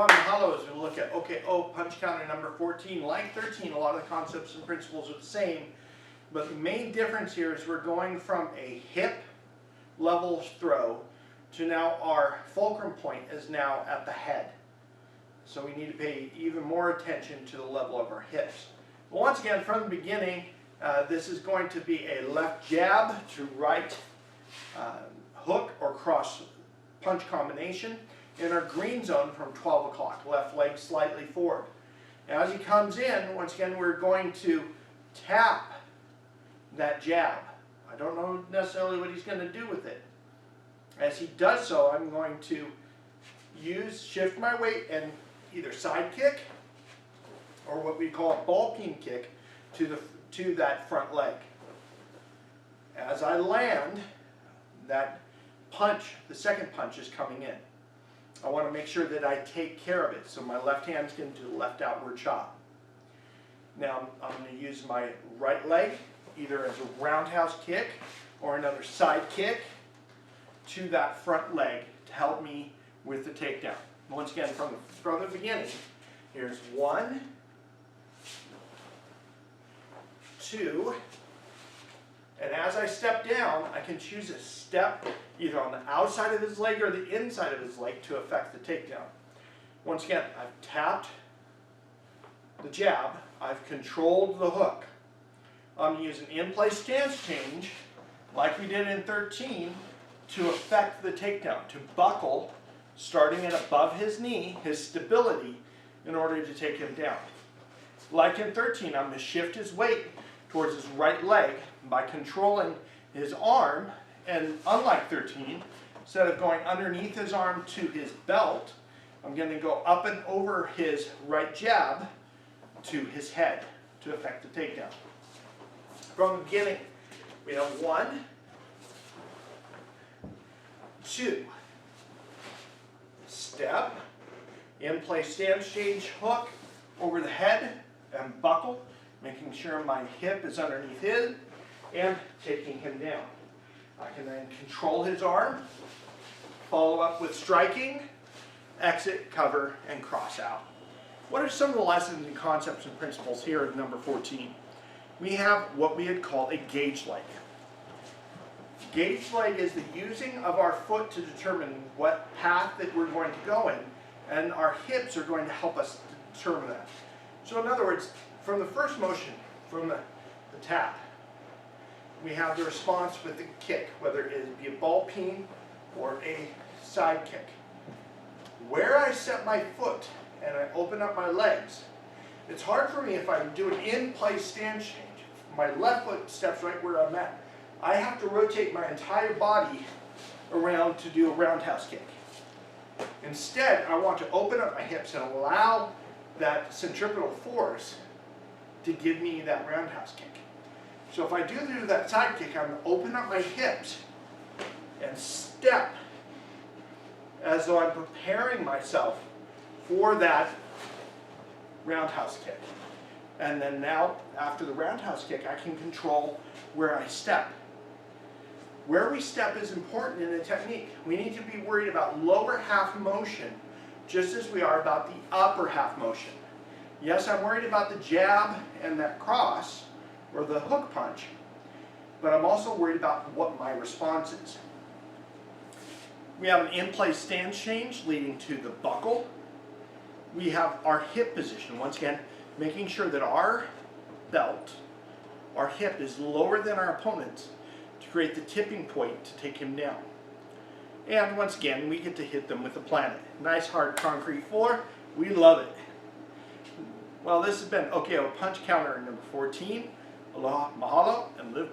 Mahalo as we look at OKO Punch Counter number 14. Like 13, a lot of the concepts and principles are the same, but the main difference here is we're going from a hip level throw to now our fulcrum point is now at the head. So we need to pay even more attention to the level of our hips. But once again, from the beginning, this is going to be a left jab to right hook or cross punch combination in our green zone from 12 o'clock, left leg slightly forward. Now as he comes in, once again, we're going to tap that jab. I don't know necessarily what he's going to do with it. As he does so, I'm going to shift my weight and either side kick or what we call a ball peen kick to that front leg. As I land, that punch, the second punch is coming in. I want to make sure that I take care of it. So my left hand's going to do the left outward chop. Now I'm going to use my right leg either as a roundhouse kick or another side kick to that front leg to help me with the takedown. Once again, from the beginning, here's 1, 2, and as I step down, I can choose a step either on the outside of his leg or the inside of his leg to affect the takedown. Once again, I've tapped the jab, I've controlled the hook. I'm going to use an in-place stance change, like we did in 13, to affect the takedown, to buckle, starting at above his knee, his stability, in order to take him down. Like in 13, I'm going to shift his weight towards his right leg by controlling his arm, and unlike 13, instead of going underneath his arm to his belt, I'm going to go up and over his right jab to his head to affect the takedown. From the beginning, we have 1, 2, step, in place stance change hook over the head and buckle, making sure my hip is underneath his, and taking him down. I can then control his arm, follow up with striking, exit, cover, and cross out. What are some of the lessons and concepts and principles here at number 14? We have what we had called a gauge leg. Gauge leg is the using of our foot to determine what path that we're going to go in, and our hips are going to help us determine that. So in other words, from the first motion, from the tap, we have the response with the kick, whether it be a ball peen or a side kick. Where I set my foot and I open up my legs, it's hard for me if I do an in-place stance change. If my left foot steps right where I'm at, I have to rotate my entire body around to do a roundhouse kick. Instead, I want to open up my hips and allow that centripetal force to give me that roundhouse kick. So if I do that side kick, I'm going to open up my hips and step as though I'm preparing myself for that roundhouse kick. And then now, after the roundhouse kick, I can control where I step. Where we step is important in the technique. We need to be worried about lower half motion just as we are about the upper half motion. Yes, I'm worried about the jab and that cross, or the hook punch, but I'm also worried about what my response is. We have an in-place stance change leading to the buckle. We have our hip position, once again, making sure that our belt, our hip is lower than our opponent's to create the tipping point to take him down. And once again, we get to hit them with the planet. Nice hard concrete floor, we love it. Well, this has been OKO Punch Counter number 14. Aloha, mahalo, and live